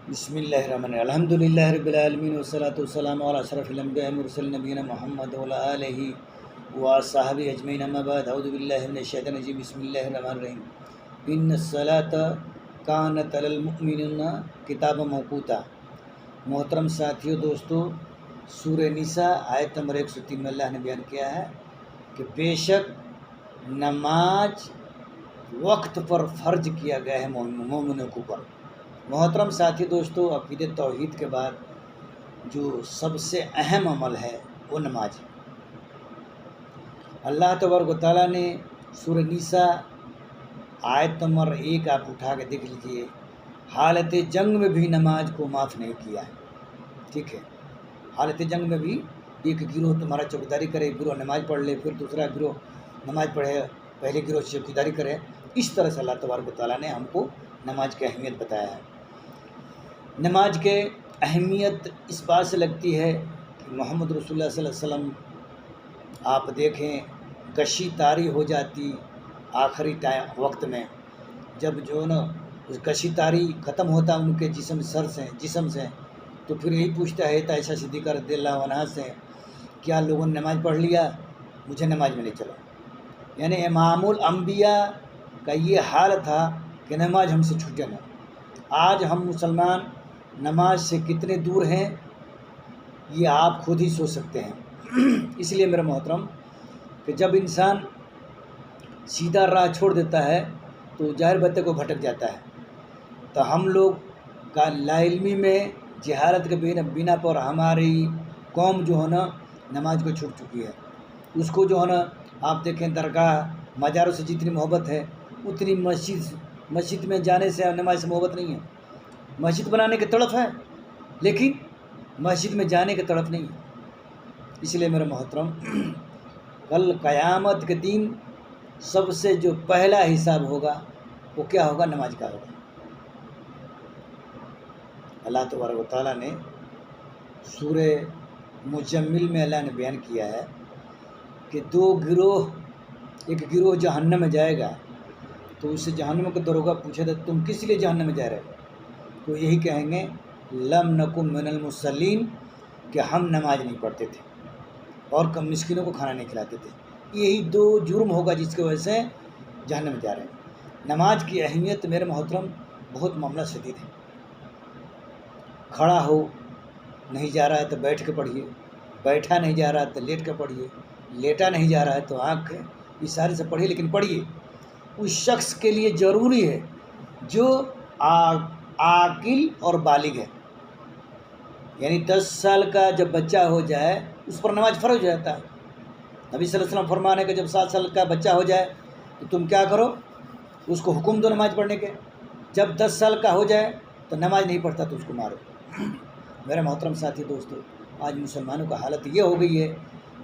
بسم اللہ الرحمن الرحیم الحمد للہ رب العالمین والصلاة والسلام علی اشرف الانبیاء والمرسلین نبینا محمد وعلی آلہ وصحبہ اجمعین اما بعد اعوذ باللہ من الشیطان الرجیم بسم اللہ الرحمن الرحیم ان الصلاۃ کانت علی المؤمنین کتابا موقوتا۔ محترم ساتھیو دوستو، سورہ نساء آیت نمبر 103 میں اللہ نے بیان کیا ہے کہ بے شک نماز وقت پر فرض کیا گیا ہے مومنوں کے اوپر۔ محترم ساتھی دوستو، عقیدہ توحید کے بعد جو سب سے اہم عمل ہے وہ نماز ہے۔ اللہ تبارک و تعالیٰ نے سورہ نساء آیت نمبر 1 آپ اٹھا کے دیکھ لیجئے، حالت جنگ میں بھی نماز کو معاف نہیں کیا ہے۔ ٹھیک ہے، حالت جنگ میں بھی ایک گروہ تمہارا چوکیداری کرے، ایک گروہ نماز پڑھ لے، پھر دوسرا گروہ نماز پڑھے، پہلے گروہ چوکیداری کرے۔ اس طرح سے اللہ تبارک و تعالیٰ نے ہم کو نماز کی اہمیت بتایا ہے۔ نماز کے اہمیت اس بات سے لگتی ہے کہ محمد رسول اللہ صلی اللہ علیہ وسلم آپ دیکھیں کشی طاری ہو جاتی آخری وقت میں، جب جو نا کشی طاری ختم ہوتا ان کے جسم سے تو پھر یہی پوچھتا ہے عائشہ صدیقہ رضی اللہ عنہا سے، کیا لوگوں نے نماز پڑھ لیا؟ مجھے نماز میں لے چلو۔ یعنی امام الانبیاء کا یہ حال تھا کہ نماز ہم سے چھوٹے نہ۔ آج ہم مسلمان نماز سے کتنے دور ہیں یہ آپ خود ہی سوچ سکتے ہیں۔ اس لیے میرا محترم کہ جب انسان سیدھا راہ چھوڑ دیتا ہے تو ظاہر باتیں کو بھٹک جاتا ہے۔ تو ہم لوگ کا لا علمی میں جہالت کے بنا پر ہماری قوم جو ہے نا نماز کو چھوڑ چکی ہے۔ اس کو جو ہے نا آپ دیکھیں درگاہ مزاروں سے جتنی محبت ہے اتنی مسجد میں جانے سے نماز سے محبت نہیں ہے۔ مسجد بنانے کی تڑپ ہے لیکن مسجد میں جانے کی تڑپ نہیں ہے۔ اس لیے میرا محترم کل قیامت کے دن سب سے جو پہلا حساب ہوگا وہ کیا ہوگا؟ نماز کا ہوگا۔ اللہ تبارک و تعالیٰ نے سورہ مزمل میں اللہ نے بیان کیا ہے کہ دو گروہ، ایک گروہ جہنم میں جائے گا تو اس سے جہنم کے دروغہ پوچھے تھا تم کس لیے جہنم میں جا رہے ہو؟ تو یہی کہیں گے لم نکن من المصلین، کہ ہم نماز نہیں پڑھتے تھے اور کم مسکینوں کو کھانا نہیں کھلاتے تھے۔ یہی دو جرم ہوگا جس کی وجہ سے جہنم میں جا رہے ہیں۔ نماز کی اہمیت میرے محترم بہت معاملہ شدید ہے۔ کھڑا ہو نہیں جا رہا ہے تو بیٹھ کے پڑھیے، بیٹھا نہیں جا رہا ہے تو لیٹ کے پڑھیے، لیٹا نہیں جا رہا ہے تو آنکھ اشارے سے پڑھیے، لیکن پڑھیے۔ اس شخص کے لیے ضروری ہے جو عاقل اور بالغ ہے۔ یعنی 10 سال کا جب بچہ ہو جائے اس پر نماز فرض ہو جاتا ہے۔ نبی صلی اللہ علیہ وسلم فرمانے کہ جب 7 سال کا بچہ ہو جائے تو تم کیا کرو؟ اس کو حکم دو نماز پڑھنے کے۔ جب 10 سال کا ہو جائے تو نماز نہیں پڑھتا تو اس کو مارو۔ میرے محترم ساتھی دوستو، آج مسلمانوں کا حالت یہ ہو گئی ہے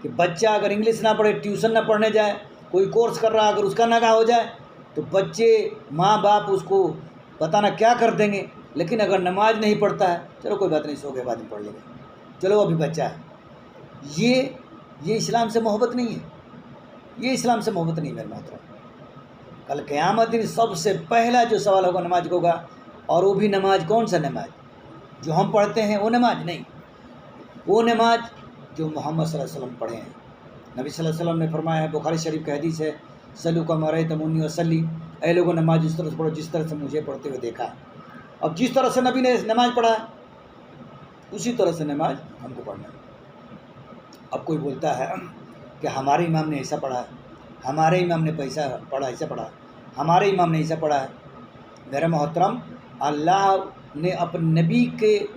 کہ بچہ اگر انگلش نہ پڑھے، ٹیوشن نہ پڑھنے جائے، کوئی کورس کر رہا اگر اس کا نگاہ ہو جائے تو بچے ماں باپ اس کو پتہ نہ کیا کر دیں گے۔ لیکن اگر نماز نہیں پڑھتا ہے، چلو کوئی بات نہیں، سو کے بعد میں پڑھ لے گا، چلو ابھی بچہ ہے۔ یہ اسلام سے محبت نہیں ہے، یہ اسلام سے محبت نہیں ہے میرے محترم۔ کل قیامت دن سب سے پہلا جو سوال ہوگا نماز کا ہوگا، اور وہ بھی نماز کون سا نماز؟ جو ہم پڑھتے ہیں وہ نماز نہیں، وہ نماز جو محمد صلی اللہ علیہ وسلم پڑھے ہیں۔ نبی صلی اللہ علیہ وسلم نے فرمایا ہے، بخاری شریف کا حدیث ہے، صلو کما رأیتمونی اصلی، اے لوگوں نماز اس طرح سے پڑھو جس طرح سے مجھے پڑھتے ہوئے دیکھا۔ اب جس طرح سے نبی نے نماز پڑھا اسی طرح سے نماز ہم کو پڑھنا ہے۔ اب کوئی بولتا ہے کہ ہمارے امام نے ایسا پڑھا ہے، ہمارے امام نے ایسا پڑھا، ہمارے امام نے ایسا پڑھا ہے۔ میرے محترم، اللہ نے اپنے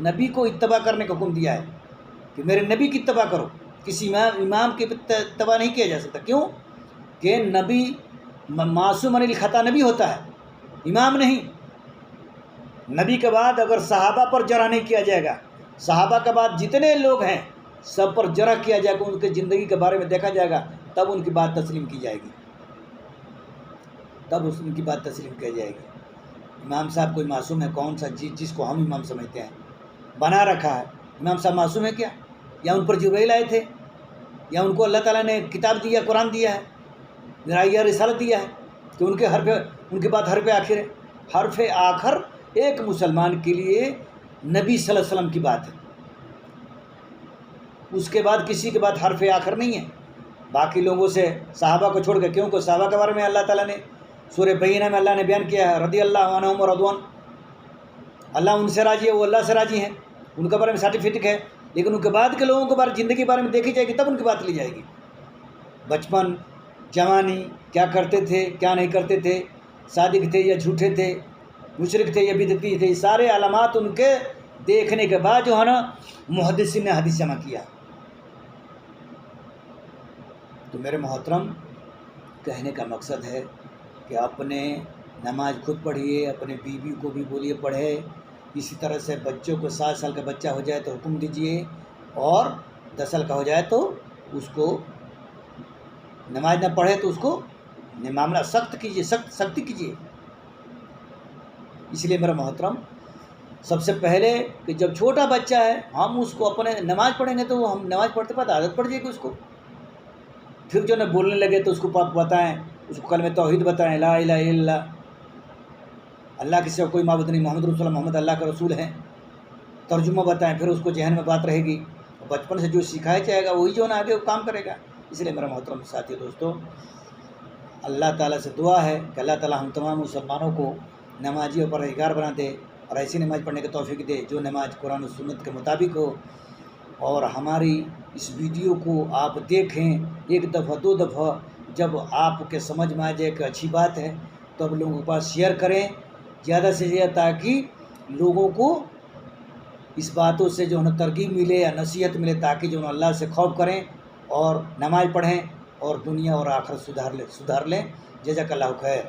نبی کو اتباع کرنے کا حکم دیا ہے کہ میرے نبی کی اتباع کرو۔ کسی امام کی اتباع نہیں کیا جا سکتا۔ کیوں؟ کہ نبی معصوم عن الخطا نبی ہوتا ہے، امام نہیں۔ نبی کے بعد اگر صحابہ پر جرح نہیں کیا جائے گا، صحابہ کے بعد جتنے لوگ ہیں سب پر جرح کیا جائے گا، ان کی زندگی کے بارے میں دیکھا جائے گا، تب ان کی بات تسلیم کی جائے گی، تب ان کی بات تسلیم کی جائے گی۔ امام صاحب کوئی معصوم ہے؟ کون سا جس کو ہم امام سمجھتے ہیں بنا رکھا ہے؟ امام صاحب معصوم ہے کیا؟ یا ان پر جبرائیل آئے تھے؟ یا ان کو اللہ تعالیٰ نے کتاب دیا، قرآن دیا ہے، یا رسالت دیا ہے کہ ان کے بعد حرف آخر ہے؟ حرف آخر ایک مسلمان کے لیے نبی صلی اللہ علیہ وسلم کی بات ہے، اس کے بعد کسی کے بعد حرف آخر نہیں ہے باقی لوگوں سے، صحابہ کو چھوڑ کے، کیونکہ صحابہ کے بارے میں اللہ تعالیٰ نے سورہ بینہ میں اللہ نے بیان کیا ہے، رضی اللہ عنہم ورضوان، اللہ ان سے راضی ہے، وہ اللہ سے راضی ہیں، ان کے بارے میں سرٹیفکیٹ ہے، لیکن ان کے بعد کے لوگوں کے بارے زندگی کے بارے میں دیکھی جائے گی تب ان کی بات لی جائے گی، بچپن، جوانی، کیا کرتے تھے کیا نہیں کرتے تھے، صادق تھے یا جھوٹے تھے، مشرک تھے یا بدعتی تھے، سارے علامات ان کے دیکھنے کے بعد جو ہے نا محدثین نے حدیث جمع کیا۔ تو میرے محترم، کہنے کا مقصد ہے کہ اپنے نماز خود پڑھیے، اپنے بیوی کو بھی بولیے پڑھے، اسی طرح سے بچوں کو 7 سال کا بچہ ہو جائے تو حکم دیجیے، اور 10 سال کا ہو جائے تو اس کو نماز نہ پڑھے تو اس کو معاملہ سخت کیجیے، سختی کیجیے۔ اس لیے میرا محترم، سب سے پہلے کہ جب چھوٹا بچہ ہے ہم اس کو اپنے نماز پڑھیں گے تو ہم نماز پڑھتے بعد عادت پڑ جائے گی اس کو، پھر جو نہ بولنے لگے تو اس کو بتائیں، اس کو کلمہ توحید بتائیں، لا الہ الا اللہ، اللہ کے سوا کوئی معبود نہیں، محمد رسول اللہ، محمد اللہ کا رسول ہیں، ترجمہ بتائیں، پھر اس کو ذہن میں بات رہے گی، بچپن سے جو سکھایا جائے گا وہی جو نا آگے کام کرے گا۔ اس لیے میرا محترم ساتھی دوستو، اللہ تعالیٰ سے دعا ہے کہ اللہ تعالیٰ ہم تمام مسلمانوں کو نمازی اور پرہیزگار بنا دے، اور ایسی نماز پڑھنے کی توفیق دے جو نماز قرآن و سنت کے مطابق ہو۔ اور ہماری اس ویڈیو کو آپ دیکھیں 1 دفعہ 2 دفعہ، جب آپ کے سمجھ میں آ جائے کہ اچھی بات ہے تو اب لوگوں کے پاس شیئر کریں زیادہ سے زیادہ، تاکہ لوگوں کو اس باتوں سے جو ہے ترغیب ملے یا نصیحت ملے، تاکہ جو ہے اللہ سے خوف کریں اور نماز پڑھیں اور دنیا اور آخرت سدھار لیں۔ جزاک اللہ خیر۔